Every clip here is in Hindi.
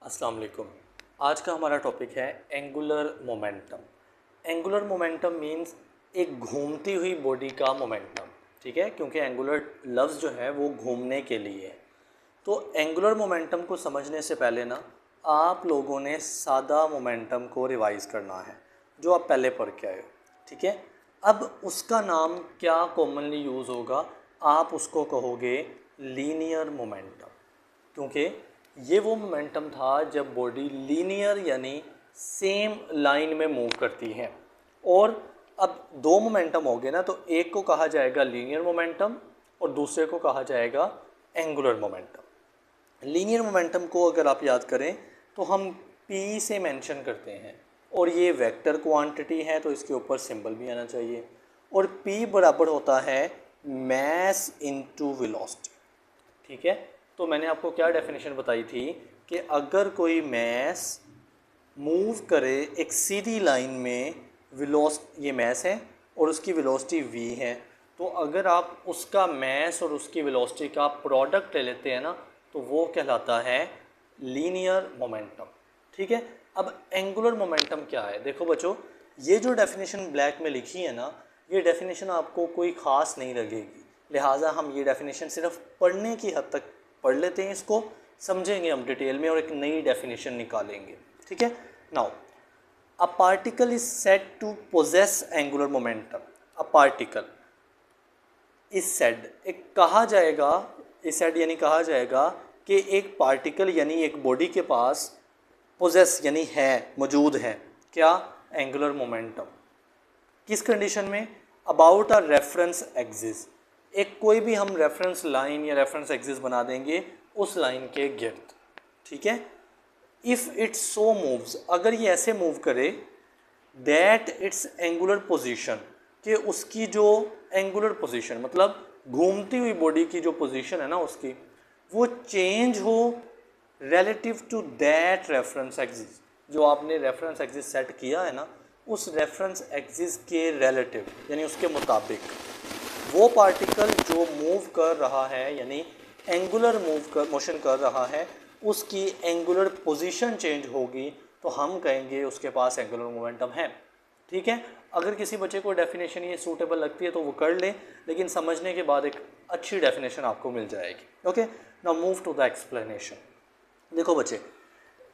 अस्सलाम वालेकुम। आज का हमारा टॉपिक है angular momentum. Angular momentum means एक घूमती हुई बॉडी का मोमेंटम, ठीक है, क्योंकि एंगुलर लफ्ज़ जो है वो घूमने के लिए है। तो एंगुलर मोमेंटम को समझने से पहले ना आप लोगों ने सादा मोमेंटम को रिवाइज़ करना है जो आप पहले पढ़ के आए हो, ठीक है। अब उसका नाम क्या कॉमनली यूज़ होगा, आप उसको कहोगे लीनियर मोमेंटम, क्योंकि ये वो मोमेंटम था जब बॉडी लीनियर यानी सेम लाइन में मूव करती है। और अब दो मोमेंटम हो गए ना, तो एक को कहा जाएगा लीनियर मोमेंटम और दूसरे को कहा जाएगा एंगुलर मोमेंटम। लीनियर मोमेंटम को अगर आप याद करें तो हम पी से मेंशन करते हैं, और ये वेक्टर क्वांटिटी है तो इसके ऊपर सिंबल भी आना चाहिए। और पी बराबर होता है मैस इनटू वेलोसिटी, ठीक है। तो मैंने आपको क्या डेफिनेशन बताई थी कि अगर कोई मैस मूव करे एक सीधी लाइन में, ये मैस है और उसकी वेलोसिटी v है, तो अगर आप उसका मैस और उसकी वेलोसिटी का प्रोडक्ट ले लेते हैं ना, तो वो कहलाता है लीनियर मोमेंटम, ठीक है। अब एंगुलर मोमेंटम क्या है, देखो बच्चों, ये जो डेफिनेशन ब्लैक में लिखी है ना, ये डेफिनेशन आपको कोई ख़ास नहीं लगेगी, लिहाजा हम ये डेफिनेशन सिर्फ पढ़ने की हद तक पढ़ लेते हैं, इसको समझेंगे हम डिटेल में और एक नई डेफिनेशन निकालेंगे, ठीक है। Now a particle is said to possess angular momentum. A particle is said, एक कहा जाएगा, इज सेड यानी कहा जाएगा कि एक पार्टिकल यानी एक बॉडी के पास पोजेस यानी है, मौजूद है, क्या, एंगुलर मोमेंटम। किस कंडीशन में, अबाउट अ रेफरेंस एक्सिस, एक कोई भी हम रेफरेंस लाइन या रेफरेंस एक्सिस बना देंगे उस लाइन के गिर्द, ठीक है। इफ़ इट सो मूव्स, अगर ये ऐसे मूव करे, दैट इट्स एंगुलर पोजीशन, कि उसकी जो एंगुलर पोजीशन मतलब घूमती हुई बॉडी की जो पोजीशन है ना उसकी, वो चेंज हो relative to that reference axis, जो आपने रेफरेंस एक्सिस सेट किया है ना, उस रेफरेंस एक्सिस के रिलेटिव यानी उसके मुताबिक वो पार्टिकल जो मूव कर रहा है यानी एंगुलर मोशन कर रहा है, उसकी एंगुलर पोजीशन चेंज होगी तो हम कहेंगे उसके पास एंगुलर मोमेंटम है, ठीक है। अगर किसी बच्चे को डेफिनेशन ये सूटेबल लगती है तो वो कर ले, लेकिन समझने के बाद एक अच्छी डेफिनेशन आपको मिल जाएगी। Okay, now move to the explanation. देखो बच्चे,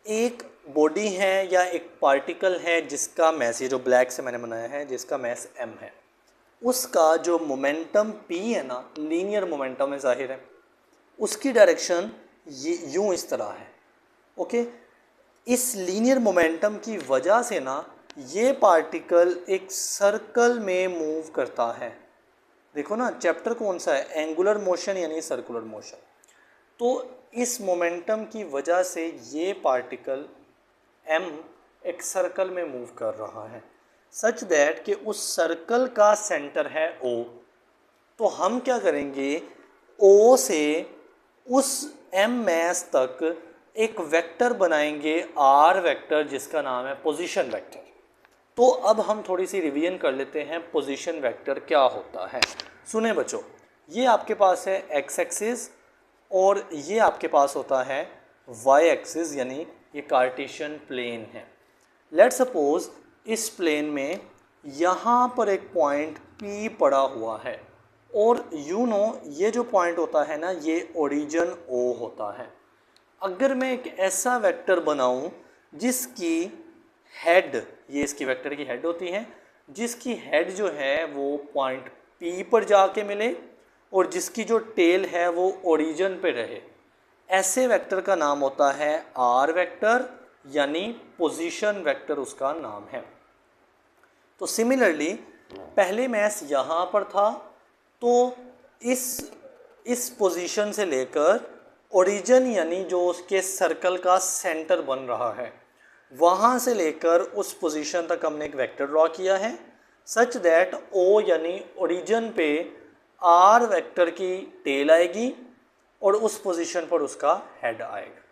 एक बॉडी है या एक पार्टिकल है जिसका मैस, ये जो ब्लैक से मैंने बनाया है, जिसका मैस m है, उसका जो मोमेंटम p है ना, लीनियर मोमेंटम है, जाहिर है, उसकी डायरेक्शन ये यूं इस तरह है। ओके, इस लीनियर मोमेंटम की वजह से ना ये पार्टिकल एक सर्कल में मूव करता है। देखो ना, चैप्टर कौन सा है, एंगुलर मोशन यानी सर्कुलर मोशन। तो इस मोमेंटम की वजह से ये पार्टिकल m एक सर्कल में मूव कर रहा है, सच दैट कि उस सर्कल का सेंटर है O। तो हम क्या करेंगे, O से उस m मैस तक एक वेक्टर बनाएंगे, R वेक्टर, जिसका नाम है पोजीशन वेक्टर। तो अब हम थोड़ी सी रिवीजन कर लेते हैं, पोजीशन वेक्टर क्या होता है। सुने बच्चों, ये आपके पास है x एक्सिस और ये आपके पास होता है y एक्सिस, यानी ये कार्टेशियन प्लेन है। लेट सपोज इस प्लेन में यहाँ पर एक पॉइंट P पड़ा हुआ है, और यू नो ये जो पॉइंट होता है ना, ये ओरिजिन O होता है। अगर मैं एक ऐसा वेक्टर बनाऊं जिसकी हेड, ये इसकी वेक्टर की हेड होती है, जिसकी हेड जो है वो पॉइंट P पर जाके मिले और जिसकी जो टेल है वो ओरिजिन पे रहे, ऐसे वेक्टर का नाम होता है R वेक्टर, यानी पोजीशन वेक्टर उसका नाम है। तो सिमिलरली पहले मैस यहाँ पर था, तो इस पोजीशन से लेकर ओरिजिन यानी जो उसके सर्कल का सेंटर बन रहा है, वहाँ से लेकर उस पोजीशन तक हमने एक वेक्टर ड्रॉ किया है, सच दैट O यानी ओरिजिन पे R वेक्टर की टेल आएगी और उस पोजीशन पर उसका हेड आएगा।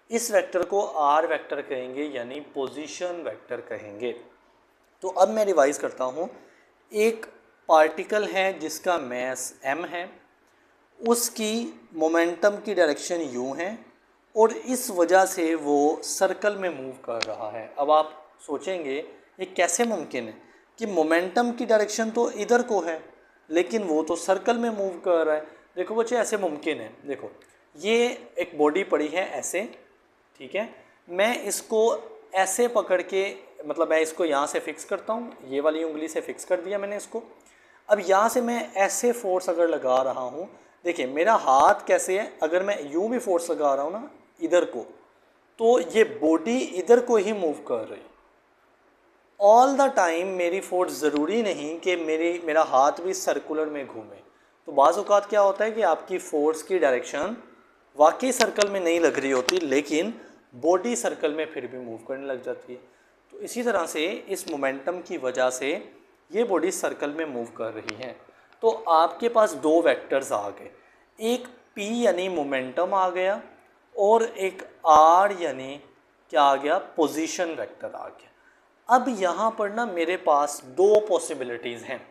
इस वेक्टर को R वेक्टर कहेंगे, यानी पोजीशन वेक्टर कहेंगे। तो अब मैं रिवाइज करता हूँ, एक पार्टिकल है जिसका मैस m है, उसकी मोमेंटम की डायरेक्शन u है, और इस वजह से वो सर्कल में मूव कर रहा है। अब आप सोचेंगे ये कैसे मुमकिन है कि मोमेंटम की डायरेक्शन तो इधर को है लेकिन वो तो सर्कल में मूव कर रहा है। देखो बच्चे ऐसे मुमकिन है। देखो ये एक बॉडी पड़ी है ऐसे, ठीक है, मैं इसको ऐसे पकड़ के, मतलब मैं इसको यहाँ से फिक्स करता हूँ, ये वाली उंगली से फिक्स कर दिया मैंने इसको। अब यहाँ से मैं ऐसे फोर्स अगर लगा रहा हूँ, देखिए मेरा हाथ कैसे है, अगर मैं यूँ भी फोर्स लगा रहा हूँ ना इधर को, तो ये बॉडी इधर को ही मूव कर रही है। ऑल द टाइम मेरी फोर्स ज़रूरी नहीं कि मेरा हाथ भी सर्कुलर में घूमे। तो बाज़ औक़ात क्या होता है कि आपकी फ़ोर्स की डायरेक्शन वाकई सर्कल में नहीं लग रही होती लेकिन बॉडी सर्कल में फिर भी मूव करने लग जाती है। तो इसी तरह से इस मोमेंटम की वजह से ये बॉडी सर्कल में मूव कर रही है। तो आपके पास दो वेक्टर्स आ गए, एक P यानी मोमेंटम आ गया और एक R यानी क्या आ गया, पोजीशन वेक्टर आ गया। अब यहाँ पर ना मेरे पास दो पॉसिबिलिटीज़ हैं,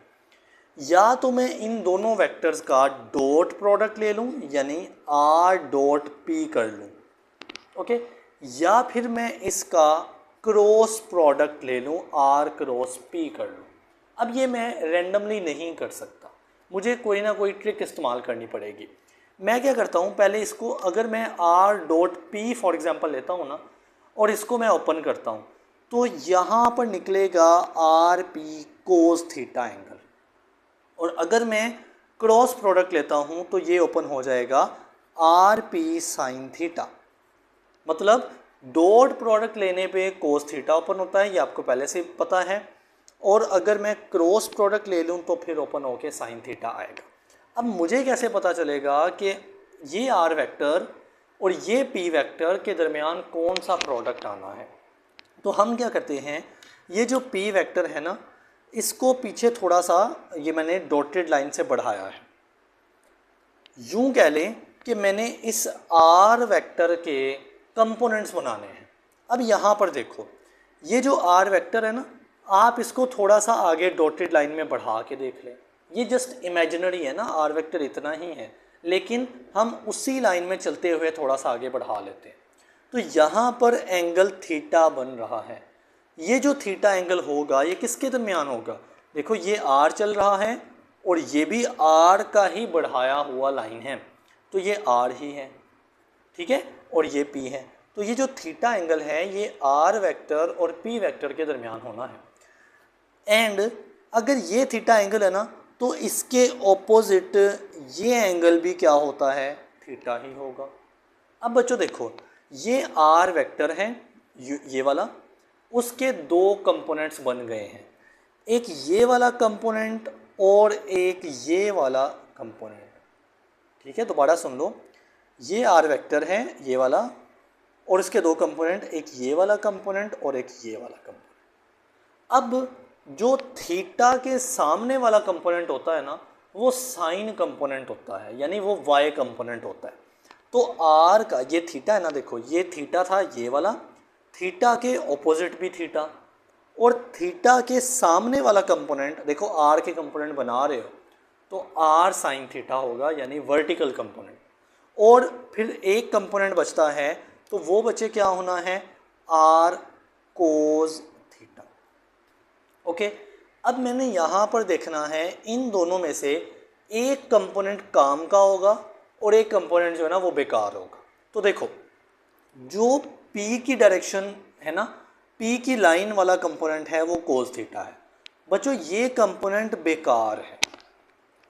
या तो मैं इन दोनों वेक्टर्स का डॉट प्रोडक्ट ले लूँ यानी R डॉट P कर लूँ, ओके, या फिर मैं इसका क्रॉस प्रोडक्ट ले लूँ R क्रॉस P कर लूँ। अब ये मैं रेंडमली नहीं कर सकता, मुझे कोई ना कोई ट्रिक इस्तेमाल करनी पड़ेगी। मैं क्या करता हूँ, पहले इसको अगर मैं R dot P for example लेता हूँ ना और इसको मैं ओपन करता हूँ तो यहाँ पर निकलेगा R P cos theta angle, और अगर मैं क्रॉस प्रोडक्ट लेता हूँ तो ये ओपन हो जाएगा आर पी साइन थीटा। मतलब डॉट प्रोडक्ट लेने पे कोस थीटा ओपन होता है, ये आपको पहले से पता है, और अगर मैं क्रॉस प्रोडक्ट ले लूँ तो फिर ओपन होके साइन थीटा आएगा। अब मुझे कैसे पता चलेगा कि ये आर वेक्टर और ये पी वेक्टर के दरमियान कौन सा प्रोडक्ट आना है? तो हम क्या करते हैं, ये जो P वेक्टर है ना, इसको पीछे थोड़ा सा ये मैंने डॉटेड लाइन से बढ़ाया है। यूँ कह लें कि मैंने इस R वेक्टर के कंपोनेंट्स बनाने हैं। अब यहाँ पर देखो, ये जो R वेक्टर है ना, आप इसको थोड़ा सा आगे डॉटेड लाइन में बढ़ा के देख लें। ये जस्ट इमेजिनरी है ना, R वेक्टर इतना ही है, लेकिन हम उसी लाइन में चलते हुए थोड़ा सा आगे बढ़ा लेते हैं। तो यहाँ पर एंगल थीटा बन रहा है। ये जो थीटा एंगल होगा ये किसके दरमियान होगा? देखो ये R चल रहा है और ये भी R का ही बढ़ाया हुआ लाइन है, तो ये R ही है, ठीक है, और ये P है। तो ये जो थीटा एंगल है ये R वेक्टर और P वेक्टर के दरमियान होना है। एंड अगर ये थीटा एंगल है ना तो इसके ऑपोजिट ये एंगल भी क्या होता है, थीटा ही होगा। अब बच्चों देखो, ये R वेक्टर है ये वाला, उसके दो कंपोनेंट्स बन गए हैं, एक ये वाला कंपोनेंट और एक ये वाला कंपोनेंट, ठीक है। दोबारा सुन लो, ये R वेक्टर है ये वाला और इसके दो कंपोनेंट, एक ये वाला कंपोनेंट और एक ये वाला कंपोनेंट। अब जो थीटा के सामने वाला कंपोनेंट होता है ना, वो साइन कंपोनेंट होता है, यानी वो y कंपोनेंट होता है। तो R का ये थीटा है ना, देखो ये थीटा था ये वाला, थीटा के ऑपोजिट भी थीटा, और थीटा के सामने वाला कंपोनेंट, देखो R के कंपोनेंट बना रहे हो तो R साइन थीटा होगा, यानी वर्टिकल कंपोनेंट। और फिर एक कंपोनेंट बचता है, तो वो बचे क्या होना है, R कोस थीटा। ओके, अब मैंने यहाँ पर देखना है इन दोनों में से एक कंपोनेंट काम का होगा और एक कंपोनेंट जो है ना वो बेकार होगा। तो देखो, जो P की डायरेक्शन है ना, P की लाइन वाला कंपोनेंट है वो कोस थीटा है। बच्चों ये कंपोनेंट बेकार है।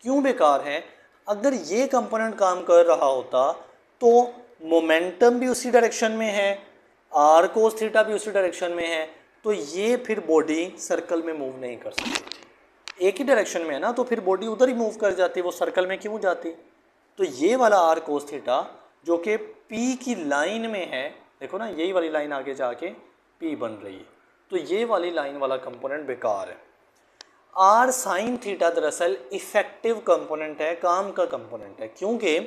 क्यों बेकार है? अगर ये कंपोनेंट काम कर रहा होता तो मोमेंटम भी उसी डायरेक्शन में है, R कोस थीटा भी उसी डायरेक्शन में है, तो ये फिर बॉडी सर्कल में मूव नहीं कर सकती। एक ही डायरेक्शन में है ना, तो फिर बॉडी उधर ही मूव कर जाती, वो सर्कल में क्यों जाती? तो ये वाला R कोस थीटा जो कि P की लाइन में है, देखो ना यही वाली लाइन आगे जाके P बन रही है, तो ये वाली लाइन वाला कंपोनेंट बेकार है। R साइन थीटा दरअसल इफेक्टिव कंपोनेंट है, काम का कंपोनेंट है, क्योंकि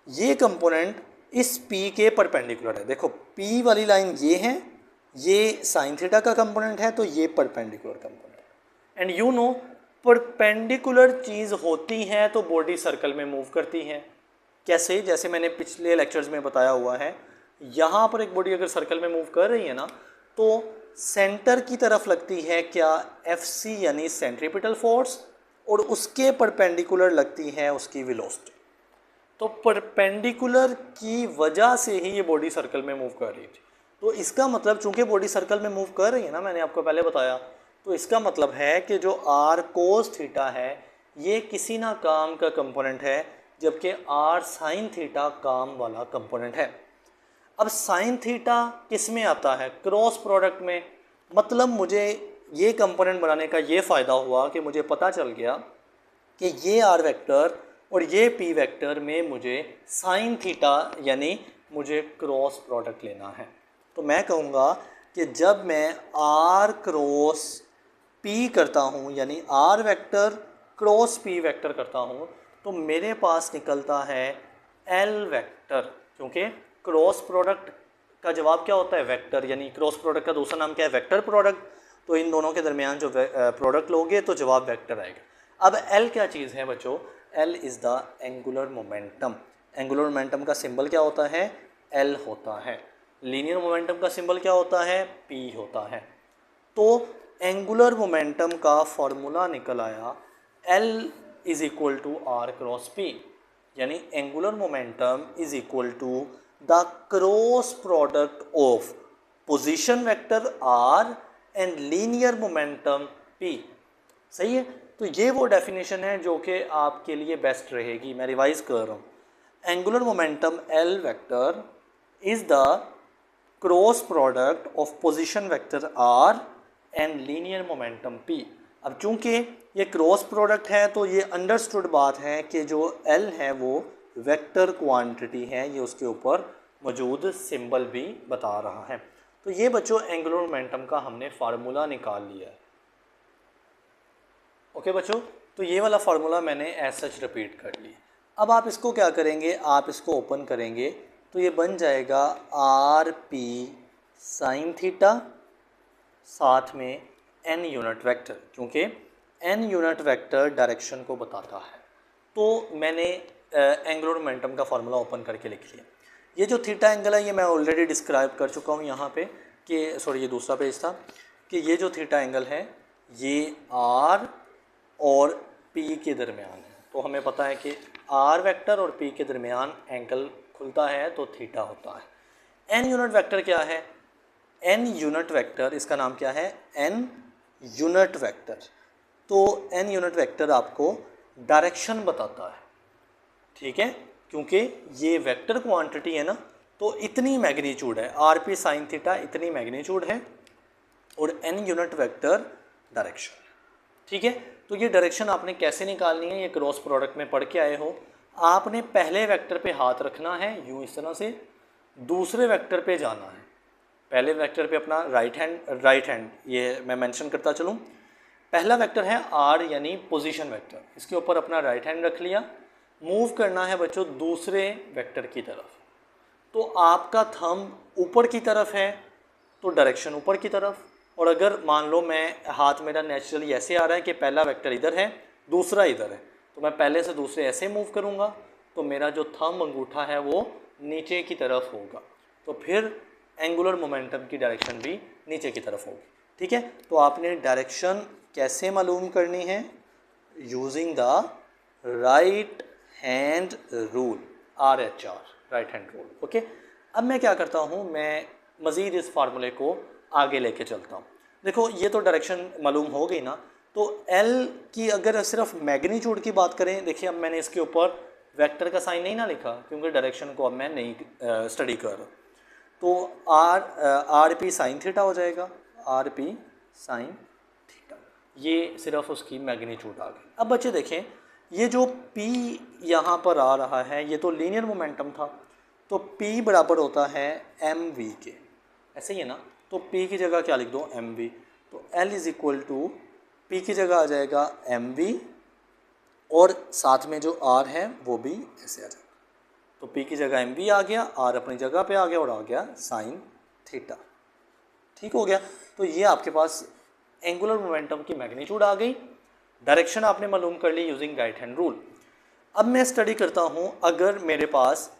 ये कंपोनेंट इस P के परपेंडिकुलर है। देखो P वाली लाइन ये है, ये साइन थीटा का कंपोनेंट है, तो ये perpendicular component. And you know, perpendicular चीज़ होती है तो बॉडी सर्कल में मूव करती है। कैसे? जैसे मैंने पिछले लेक्चर्स में बताया हुआ है, यहाँ पर एक बॉडी अगर सर्कल में मूव कर रही है ना, तो सेंटर की तरफ लगती है क्या, Fc यानी सेंट्रीपिटल फोर्स, और उसके परपेंडिकुलर लगती है उसकी वेलोसिटी। तो परपेंडिकुलर की वजह से ही ये बॉडी सर्कल में मूव कर रही थी। तो इसका मतलब चूंकि बॉडी सर्कल में मूव कर रही है ना, मैंने आपको पहले बताया, तो इसका मतलब है कि जो r cos थीटा है ये किसी ना काम का कंपोनेंट है, जबकि r sin थीटा काम वाला कंपोनेंट है। अब साइन थीटा किस में आता है, क्रॉस प्रोडक्ट में। मतलब मुझे ये कंपोनेंट बनाने का ये फ़ायदा हुआ कि मुझे पता चल गया कि ये आर वेक्टर और ये पी वेक्टर में मुझे साइन थीटा यानी मुझे क्रॉस प्रोडक्ट लेना है। तो मैं कहूँगा कि जब मैं आर क्रॉस पी करता हूँ यानी R vector cross P vector करता हूँ, तो मेरे पास निकलता है एल वेक्टर, क्योंकि क्रॉस प्रोडक्ट का जवाब क्या होता है, वेक्टर। यानी क्रॉस प्रोडक्ट का दूसरा नाम क्या है, वेक्टर प्रोडक्ट। तो इन दोनों के दरमियान जो प्रोडक्ट लोगे तो जवाब वेक्टर आएगा। अब एल क्या चीज़ है बच्चों, L is the angular momentum. Angular momentum का सिंबल क्या होता है, एल होता है। लीनियर मोमेंटम का सिंबल क्या होता है, पी होता है। तो एंगुलर मोमेंटम का फॉर्मूला निकल आया L is equal to r cross p, यानी angular momentum is equal to the cross product of position vector are and linear momentum p. सही है। तो ये वो डेफिनेशन है जो कि आपके लिए बेस्ट रहेगी। मैं रिवाइज कर रहा हूँ, angular momentum L vector is the cross product of position vector are and linear momentum P. अब चूंकि ये क्रॉस प्रोडक्ट है तो ये अंडरस्टूड बात है कि जो एल है वो वेक्टर क्वांटिटी है, ये उसके ऊपर मौजूद सिंबल भी बता रहा है। तो ये बच्चों एंगुलर मोमेंटम का हमने फार्मूला निकाल लिया है। ओके बच्चों, तो ये वाला फार्मूला मैंने एज सच रिपीट कर लिया। अब आप इसको क्या करेंगे, आप इसको ओपन करेंगे तो ये बन जाएगा आर पी साइन थीटा साथ में एन यूनिट वेक्टर, क्योंकि एन यूनिट वेक्टर डायरेक्शन को बताता है। तो मैंने एंगुलर मोमेंटम का फार्मूला ओपन करके लिख लिया। ये जो थीटा एंगल है ये मैं ऑलरेडी डिस्क्राइब कर चुका हूँ यहाँ पे कि सॉरी ये दूसरा पेज था, कि ये जो थीटा एंगल है ये आर और पी के दरमियान है। तो हमें पता है कि आर वेक्टर और पी के दरमियान एंगल खुलता है तो थीटा होता है। एन यूनिट वेक्टर क्या है, एन यूनिट वेक्टर इसका नाम क्या है, एन यूनिट वेक्टर। तो एन यूनिट वेक्टर आपको डायरेक्शन बताता है, ठीक है, क्योंकि ये वेक्टर क्वांटिटी है ना, तो इतनी मैग्नीट्यूड है, आर पी साइन थीटा इतनी मैग्नीट्यूड है और एन यूनिट वेक्टर डायरेक्शन, ठीक है। तो ये डायरेक्शन आपने कैसे निकालनी है, ये क्रॉस प्रोडक्ट में पढ़ के आए हो। आपने पहले वेक्टर पे हाथ रखना है यूँ इस तरह से, दूसरे वेक्टर पे जाना है। पहले वेक्टर पे अपना राइट हैंड ये मैं मेंशन करता चलूँ। पहला वेक्टर है आर यानी पोजीशन वेक्टर, इसके ऊपर अपना राइट हैंड रख लिया। मूव करना है बच्चों दूसरे वेक्टर की तरफ। तो आपका थंब ऊपर की तरफ है तो डायरेक्शन ऊपर की तरफ, और अगर मान लो मैं हाथ मेरा नेचुरली ऐसे आ रहा है कि पहला वेक्टर इधर है दूसरा इधर है, तो मैं पहले से दूसरे ऐसे मूव करूँगा तो मेरा जो थंब अंगूठा है वो नीचे की तरफ होगा, तो फिर एंगुलर मोमेंटम की डायरेक्शन भी नीचे की तरफ होगी, ठीक है। तो आपने डायरेक्शन कैसे मालूम करनी है, using the right hand rule, RHR, right hand rule. Okay, अब मैं क्या करता हूँ, मैं मज़ीद इस फार्मूले को आगे लेके चलता हूँ। देखो ये तो डायरेक्शन मालूम हो गई ना, तो L की अगर सिर्फ मैग्नीट्यूड की बात करें, देखिए अब मैंने इसके ऊपर वेक्टर का साइन नहीं ना लिखा क्योंकि डायरेक्शन को अब मैं नहीं स्टडी कर रहा। तो आर पी साइन थीटा हो जाएगा, आर पी साइन थीटा, ये सिर्फ उसकी मैग्नीट्यूड आ गई। अब बच्चे देखें ये जो P यहाँ पर आ रहा है ये तो लीनियर मोमेंटम था, तो P बराबर होता है mv के, ऐसे ही है ना। तो P की जगह क्या लिख दो, mv। तो L is equal to P की जगह आ जाएगा mv और साथ में जो R है वो भी ऐसे आ जाएगा। तो P की जगह mv आ गया, R अपनी जगह पे आ गया और आ गया साइन थीटा, ठीक हो गया। तो ये आपके पास एंगुलर मोमेंटम की मैग्नीट्यूड आ गई, डायरेक्शन आपने मालूम कर ली यूजिंग राइट हैंड रूल। अब मैं स्टडी करता हूँ, अगर मेरे पास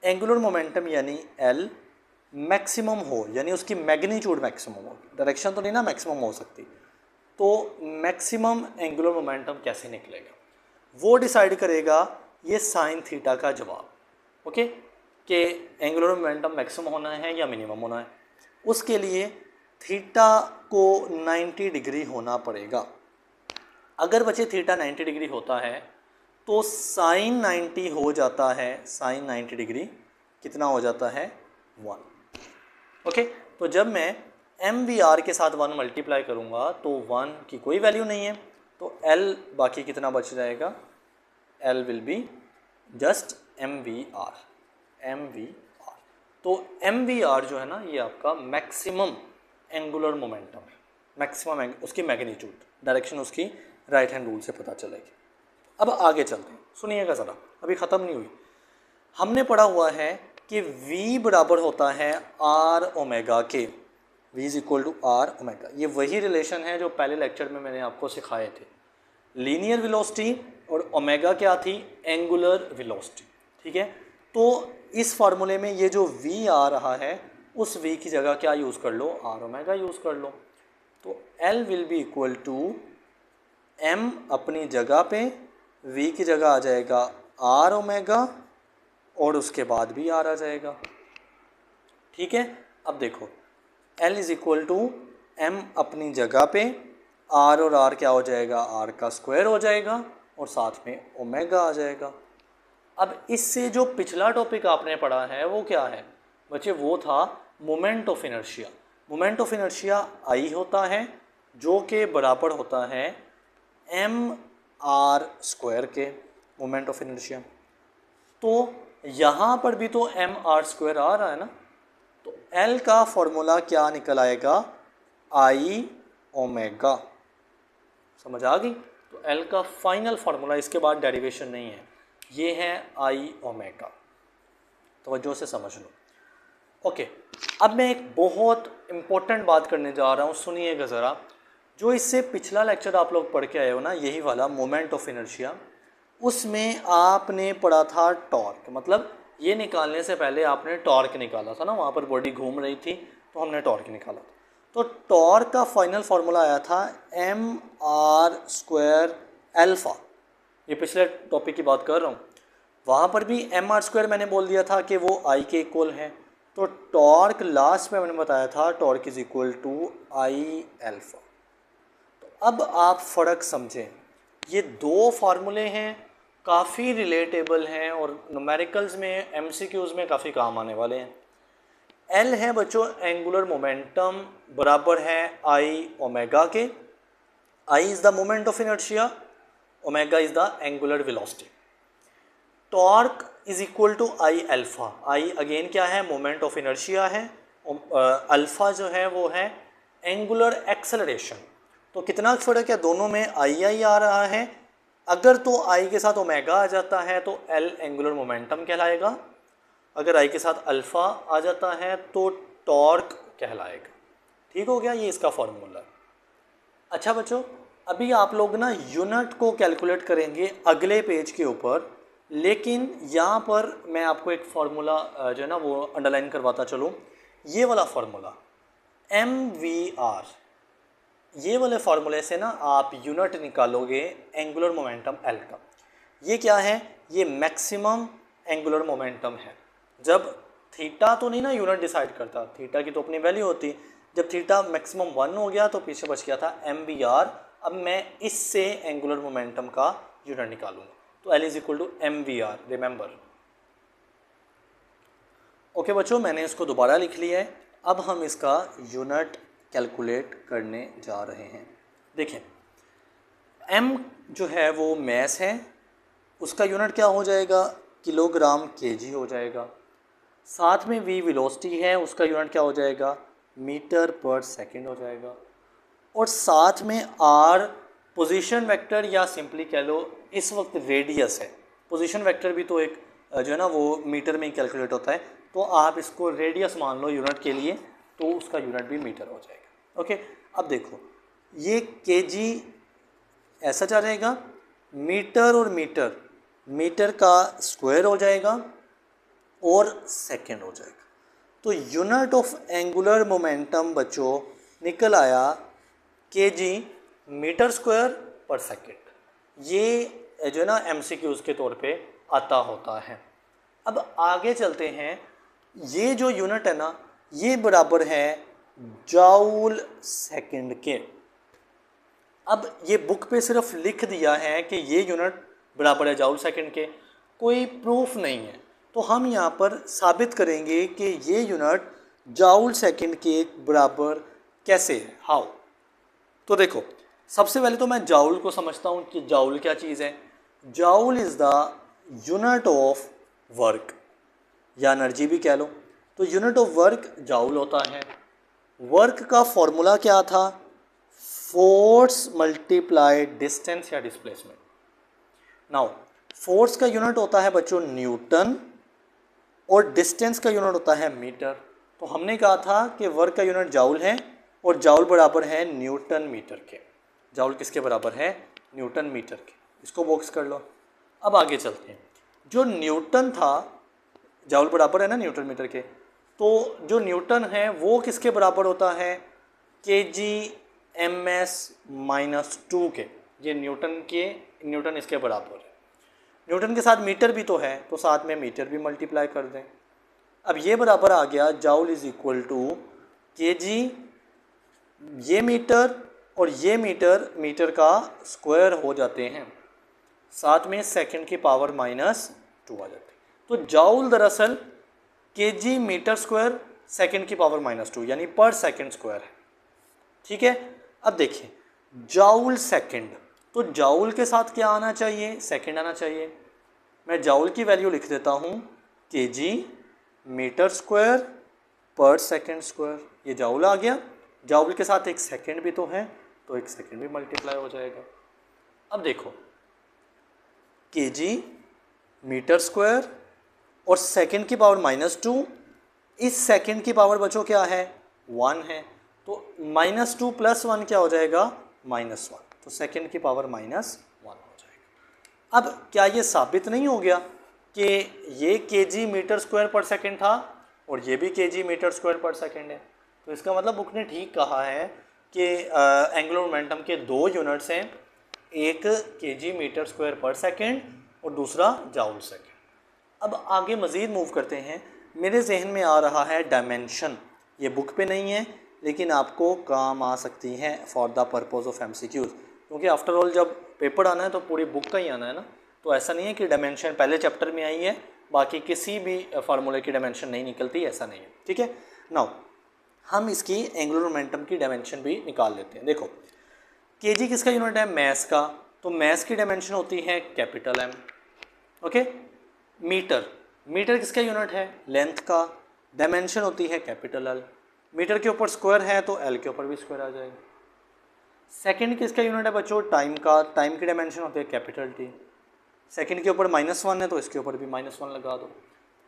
एंगुलर मोमेंटम यानी L मैक्सिमम हो, यानी उसकी मैग्नीट्यूड मैक्सिमम हो, डायरेक्शन तो नहीं ना मैक्सिमम हो सकती, तो मैक्सिमम एंगुलर मोमेंटम कैसे निकलेगा वो डिसाइड करेगा ये साइन थीटा का जवाब। ओके, कि एंगुलर मोमेंटम मैक्सिमम होना है या मिनिमम होना है। उसके लिए थीटा को 90 डिग्री होना पड़ेगा। अगर बच्चे थीटा 90 डिग्री होता है तो साइन 90 हो जाता है, साइन 90 डिग्री कितना हो जाता है 1। ओके, तो जब मैं एम वी आर के साथ 1 मल्टीप्लाई करूँगा तो 1 की कोई वैल्यू नहीं है, तो एल बाकी कितना बच जाएगा, L will be just M V R, M V R. तो एम वी आर जो है ना ये आपका मैक्सिमम एंगुलर मोमेंटम है, मैक्सिमम उसकी मैग्नीट्यूड, डायरेक्शन उसकी राइट हैंड रूल से पता चलेगी। अब आगे चलते हैं, सुनिएगा ज़रा, अभी ख़त्म नहीं हुई। हमने पढ़ा हुआ है कि v बराबर होता है आर ओमेगा के, v is equal to R omega. ये वही रिलेशन है जो पहले लेक्चर में मैंने आपको सिखाए थे, लीनियर वेलोसिटी और ओमेगा क्या थी, एंगुलर वेलोसिटी। ठीक है, तो इस फार्मूले में ये जो v आ रहा है उस v की जगह क्या यूज़ कर लो, आर ओमेगा यूज़ कर लो। तो l will be equal to m अपनी जगह पे, v की जगह आ जाएगा आर ओमेगा और उसके बाद भी आर आ जाएगा। ठीक है, अब देखो L is equal to M अपनी जगह पे, आर और आर क्या हो जाएगा, आर का स्क्वायर हो जाएगा और साथ में ओमेगा आ जाएगा। अब इससे जो पिछला टॉपिक आपने पढ़ा है वो क्या है बच्चे, वो था moment of inertia. Moment of inertia I होता है जो कि बराबर होता है एम आर स्क्वायर के, मोमेंट ऑफ इनर्शिया। तो यहाँ पर भी तो एम आर स्क्वायर आ रहा है ना, तो एल का फॉर्मूला क्या निकल आएगा, आई ओमेगा। समझ आ गई? तो एल का फाइनल फार्मूला, इसके बाद डेरिवेशन नहीं है, ये है आई ओमेगा। तवज्जो से समझ लो। ओके, अब मैं एक बहुत इम्पोर्टेंट बात करने जा रहा हूँ, सुनिएगा ज़रा। जो इससे पिछला लेक्चर आप लोग पढ़ के आए हो ना, यही वाला मोमेंट ऑफ इनर्शिया, उसमें आपने पढ़ा था टॉर्क। मतलब ये निकालने से पहले आपने टॉर्क निकाला था ना, वहाँ पर बॉडी घूम रही थी तो हमने टॉर्क निकाला था। तो टॉर्क का फाइनल फार्मूला आया था एम आर स्क्वायर एल्फ़ा। ये पिछले टॉपिक की बात कर रहा हूँ, वहाँ पर भी एम आर स्क्वायर मैंने बोल दिया था कि वो आई के इक्वल है। तो टॉर्क लास्ट में मैंने बताया था torque is equal to I alpha. तो अब आप फ़र्क समझें, ये दो फार्मूले हैं, काफ़ी रिलेटेबल हैं और न्यूमेरिकल्स में एमसीक्यूज़ में काफ़ी काम आने वाले हैं। एल है बच्चों एंगुलर मोमेंटम, बराबर है आई ओमेगा के। I is the moment of inertia, omega is the angular velocity. Torque is equal to I alpha. I again क्या है, मोमेंट ऑफ इनर्शिया है, अल्फ़ा जो है वो है एंगुलर एक्सेलरेशन। तो कितना फ़र्क है दोनों में, आई आ रहा है। अगर तो आई के साथ ओमेगा आ जाता है तो एल एंगुलर मोमेंटम कहलाएगा, अगर आई के साथ अल्फ़ा आ जाता है तो टॉर्क कहलाएगा। ठीक हो गया, ये इसका फॉर्मूला। अच्छा बच्चों, अभी आप लोग ना यूनिट को कैलकुलेट करेंगे अगले पेज के ऊपर, लेकिन यहाँ पर मैं आपको एक फार्मूला जो है ना वो अंडरलाइन करवाता चलूँ। ये वाला फार्मूला एम वी आर, ये वाले फार्मूले से ना आप यूनिट निकालोगे एंगुलर मोमेंटम एल का। ये क्या है, ये मैक्सिमम एंगुलर मोमेंटम है। जब थीटा तो नहीं ना यूनिट डिसाइड करता, थीटा की तो अपनी वैल्यू होती। जब थीटा मैक्सिमम 1 हो गया तो पीछे बच गया था एम बी आर। अब मैं इससे एंगुलर मोमेंटम का यूनिट निकालूंगा, तो L is equal to M V R, remember. Okay बच्चों, मैंने इसको दोबारा लिख लिया है। अब हम इसका यूनिट कैलकुलेट करने जा रहे हैं। देखें, m जो है वो मैस है, उसका यूनिट क्या हो जाएगा, किलोग्राम केजी हो जाएगा। साथ में v वेलोसिटी है, उसका यूनिट क्या हो जाएगा, मीटर पर सेकंड हो जाएगा। और साथ में r पोजीशन वेक्टर, या सिंपली कह लो इस वक्त रेडियस है। पोजीशन वेक्टर भी तो एक जो है ना वो मीटर में ही कैलकुलेट होता है, तो आप इसको रेडियस मान लो यूनिट के लिए, तो उसका यूनिट भी मीटर हो जाएगा। ओके, अब देखो ये केजी ऐसा जा जाएगा, मीटर और मीटर, मीटर का स्क्वायर हो जाएगा और सेकंड हो जाएगा। तो यूनिट ऑफ एंगुलर मोमेंटम बच्चों निकल आया kg मीटर स्क्वायर पर सेकेंड। ये जो है ना MCQs के तौर पे आता होता है। अब आगे चलते हैं, ये जो यूनिट है ना ये बराबर है जाउल सेकंड के। अब ये बुक पे सिर्फ लिख दिया है कि ये यूनिट बराबर है जाउल सेकंड के, कोई प्रूफ नहीं है। तो हम यहाँ पर साबित करेंगे कि ये यूनिट जाउल सेकंड के बराबर कैसे है, हाउ। तो देखो, सबसे पहले तो मैं जाउल को समझता हूँ कि जाउल क्या चीज़ है। Joule is the unit of work या एनर्जी भी कह लो। तो यूनिट ऑफ वर्क जाउल होता है। वर्क का फॉर्मूला क्या था, फोर्स मल्टीप्लाइड डिस्टेंस या डिस्प्लेसमेंट। नाउ फोर्स का यूनिट होता है बच्चों न्यूटन और डिस्टेंस का यूनिट होता है मीटर। तो हमने कहा था कि वर्क का यूनिट जाउल है और जाउल बराबर है न्यूटन मीटर के। जाउल किसके बराबर है, न्यूटन मीटर के। इसको बॉक्स कर लो। अब आगे चलते हैं, जो न्यूटन था, जाउल बराबर है ना न्यूटन मीटर के, तो जो न्यूटन है वो किसके बराबर होता है, kg/-2 के। ये न्यूटन इसके बराबर है। न्यूटन के साथ मीटर भी तो है, तो साथ में मीटर भी मल्टीप्लाई कर दें। अब ये बराबर आ गया joule is equal to kg, ये मीटर और ये मीटर का स्क्वायर हो जाते हैं, साथ में सेकंड की पावर -2 आ जाती है। तो जाउल दरअसल kg मीटर स्क्वायर सेकंड की पावर -2 यानी पर सेकंड स्क्वायर है। ठीक है। अब देखिए जाउल सेकंड, तो जाउल के साथ क्या आना चाहिए, सेकंड आना चाहिए। मैं जाउल की वैल्यू लिख देता हूँ kg मीटर स्क्वायर पर सेकंड स्क्वायर। ये जाउल आ गया। जाउल के साथ एक सेकंड भी तो है, तो एक सेकंड भी मल्टीप्लाई हो जाएगा। अब देखो kg मीटर स्क्वायर और सेकंड की पावर -2, इस सेकंड की पावर बच्चों क्या है, 1 है। तो -2 + 1 क्या हो जाएगा, -1। तो सेकंड की पावर -1 हो जाएगा। अब क्या ये साबित नहीं हो गया कि ये kg मीटर स्क्वायर पर सेकंड था और ये भी kg मीटर स्क्वायर पर सेकंड है। तो इसका मतलब बुक ने ठीक कहा है कि एंगुलर मोमेंटम के 2 यूनिट्स हैं, एक kg मीटर स्क्वायर पर सेकंड और दूसरा जाउल सेकंड। अब आगे मज़ीद मूव करते हैं। मेरे जहन में आ रहा है डायमेंशन। ये बुक पे नहीं है लेकिन आपको काम आ सकती है for the purpose of MCQs, क्योंकि आफ्टर ऑल जब पेपर आना है तो पूरी बुक का ही आना है ना। तो ऐसा नहीं है कि डायमेंशन पहले चैप्टर में आई है, बाकी किसी भी फार्मूले की डायमेंशन नहीं निकलती, ऐसा नहीं है। ठीक है। नाउ हम इसकी एंगुलर मोमेंटम की डायमेंशन भी निकाल लेते हैं। देखो kg किसका यूनिट है, मैस का। तो मैस की डायमेंशन होती है कैपिटल M। ओके। मीटर किसका यूनिट है, लेंथ का। डायमेंशन होती है कैपिटल L। मीटर के ऊपर स्क्वायर है तो L के ऊपर भी स्क्वायर आ जाएगा। सेकंड किसका यूनिट है बच्चों, टाइम का। टाइम की डायमेंशन होती है कैपिटल T। सेकंड के ऊपर -1 है तो इसके ऊपर भी -1 लगा दो।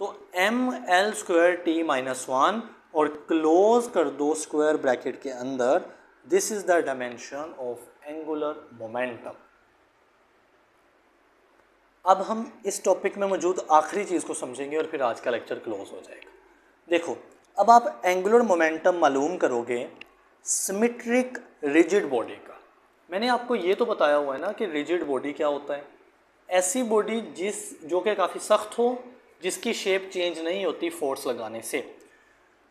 तो mL² T-1 और क्लोज कर दो स्क्वायर ब्रैकेट के अंदर। This is the dimension of angular momentum. अब हम इस टॉपिक में मौजूद आखिरी चीज़ को समझेंगे और फिर आज का लेक्चर क्लोज हो जाएगा। देखो अब आप एंगुलर मोमेंटम मालूम करोगे सिमेट्रिक रिजिड बॉडी का। मैंने आपको ये तो बताया हुआ है ना कि रिजिड बॉडी क्या होता है, ऐसी बॉडी जो कि काफ़ी सख्त हो, जिसकी शेप चेंज नहीं होती फोर्स लगाने से।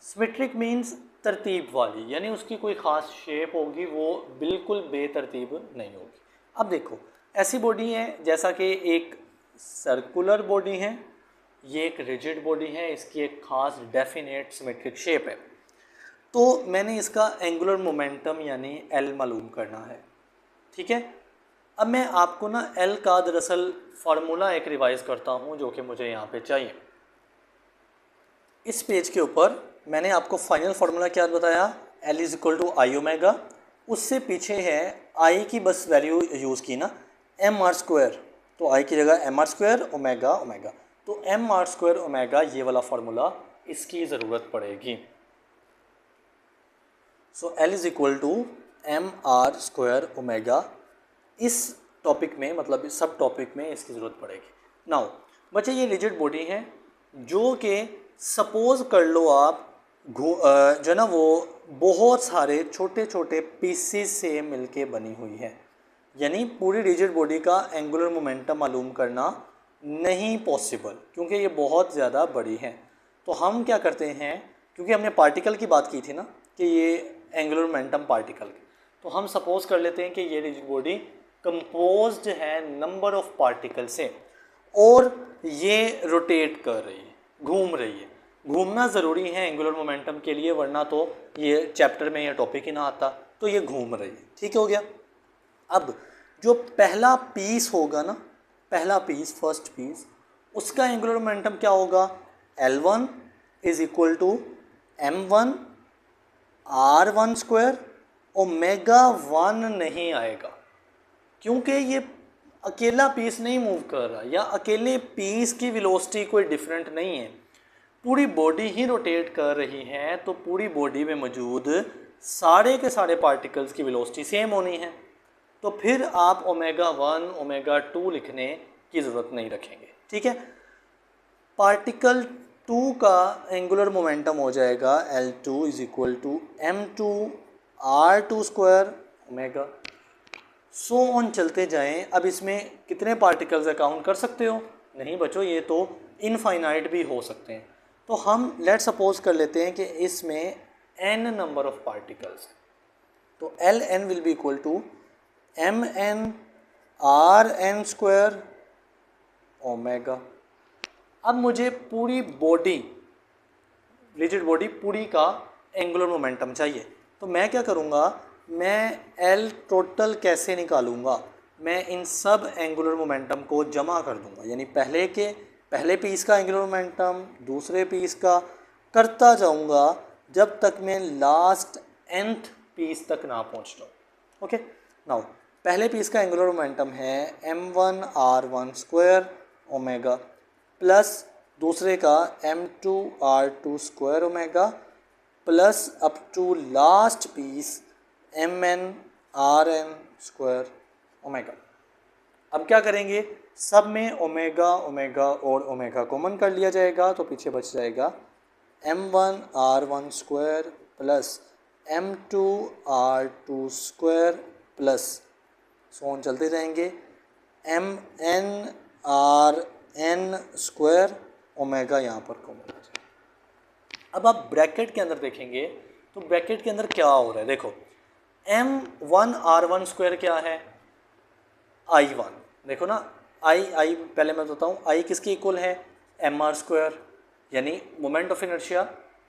सिमेट्रिक मीन्स तरतीब वाली, यानी उसकी कोई ख़ास शेप होगी, वो बिल्कुल बेतरतीब नहीं होगी। अब देखो ऐसी बॉडी है जैसा कि एक सर्कुलर बॉडी है, ये एक रिजिड बॉडी है, इसकी एक ख़ास डेफिनेट सिमेट्रिक शेप है। तो मैंने इसका एंगुलर मोमेंटम यानी L मालूम करना है। ठीक है। अब मैं आपको ना L का दरअसल फार्मूला एक रिवाइज़ करता हूँ जो कि मुझे यहाँ पे चाहिए। इस पेज के ऊपर मैंने आपको फाइनल फार्मूला क्या बताया, L = I ω। उससे पीछे है I की बस वैल्यू यूज़ की ना, mr²। तो I की जगह mr² ω। तो mr² ω ये वाला फार्मूला इसकी ज़रूरत पड़ेगी। सो L = mr² ω। इस टॉपिक में मतलब इस सब टॉपिक में इसकी ज़रूरत पड़ेगी। नाउ बच्चे ये रिजिड बॉडी है जो कि सपोज़ कर लो आप जो है ना वो बहुत सारे छोटे छोटे पीसीस से मिलके बनी हुई है, यानी पूरी रिजिड बॉडी का एंगुलर मोमेंटम मालूम करना नहीं पॉसिबल क्योंकि ये बहुत ज़्यादा बड़ी है। तो हम क्या करते हैं, क्योंकि हमने पार्टिकल की बात की थी ना कि ये एंगुलर मोमेंटम पार्टिकल, तो हम सपोज कर लेते हैं कि ये रिजिड बॉडी कंपोज्ड है नंबर ऑफ पार्टिकल से और ये रोटेट कर रही है, घूम रही है। घूमना ज़रूरी है एंगुलर मोमेंटम के लिए, वरना तो ये चैप्टर में ये टॉपिक ही ना आता। तो ये घूम रही है, ठीक हो गया। अब जो पहला पीस होगा ना, पहला पीस, फर्स्ट पीस, उसका एंगुलर मोमेंटम क्या होगा, L1 is equal to M1 R1 square, omega 1 नहीं आएगा क्योंकि ये अकेला पीस नहीं मूव कर रहा, या अकेले पीस की वेलोसिटी कोई डिफरेंट नहीं है, पूरी बॉडी ही रोटेट कर रही है। तो पूरी बॉडी में मौजूद सारे के सारे पार्टिकल्स की वेलोसिटी सेम होनी है। तो फिर आप ओमेगा 1 ओमेगा 2 लिखने की ज़रूरत नहीं रखेंगे, ठीक है। पार्टिकल 2 का एंगुलर मोमेंटम हो जाएगा L2 is equal to M2 R2 square omega, so on चलते जाएं। अब इसमें कितने पार्टिकल्स अकाउंट कर सकते हो, नहीं बच्चों, ये तो इनफाइनाइट भी हो सकते हैं। तो हम लेट सपोज कर लेते हैं कि इसमें n नंबर ऑफ पार्टिकल्स, तो Ln will be equal to Mn Rn square omega. अब मुझे पूरी बॉडी, रिजिड बॉडी पूरी का एंगुलर मोमेंटम चाहिए, तो मैं क्या करूँगा, मैं L टोटल कैसे निकालूंगा, मैं इन सब एंगुलर मोमेंटम को जमा कर दूंगा, यानी पहले पीस का एंगुलर मोमेंटम, दूसरे पीस का करता जाऊंगा जब तक मैं लास्ट nth पीस तक ना पहुंच जाऊँ। ओके, नाउ पहले पीस का एंगुलर मोमेंटम है M1 R1 square omega plus दूसरे का M2 R2 square omega plus up to last piece Mn Rn square omega. अब क्या करेंगे, सब में ओमेगा ओमेगा और ओमेगा कॉमन कर लिया जाएगा, तो पीछे बच जाएगा M1 R1 square plus M2 R2 square plus so on चलते जाएंगे Mn Rn स्क्वायर ओमेगा, यहाँ पर कॉमन आ जाएगा। अब आप ब्रैकेट के अंदर देखेंगे तो ब्रैकेट के अंदर क्या हो रहा है, देखो M1 R1 स्क्वायर क्या है, I1, देखो ना, I पहले मैं बताऊँ, I किसके इक्वल है, mr स्क्वायर, यानी मोमेंट ऑफ इनर्शिया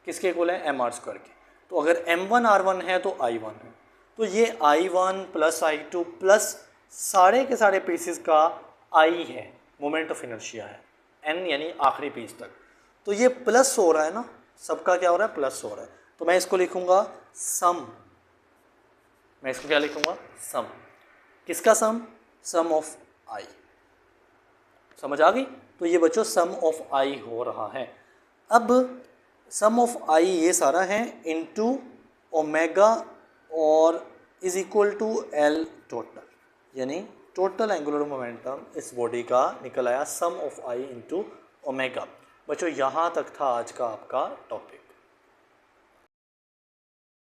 किसके इक्वल है, mr स्क्वायर के। तो अगर M1 R1 है तो I1 है, तो ये I1 प्लस I2 प्लस सारे के सारे पीसेस का I है, मोमेंट ऑफ इनर्शिया है, n यानी आखिरी पीस तक। तो ये प्लस हो रहा है ना, सबका क्या हो रहा है, प्लस हो रहा है। तो मैं इसको लिखूँगा सम, मैं इसको क्या लिखूँगा, सम, किसका सम, सम ऑफ I। समझ आ गई। तो ये बच्चों सम ऑफ I हो रहा है। अब सम ऑफ I ये सारा है इनटू ओमेगा और is equal to L total, यानी टोटल एंगुलर मोमेंटम इस बॉडी का निकल आया sum of I into omega. बच्चों यहाँ तक था आज का आपका टॉपिक।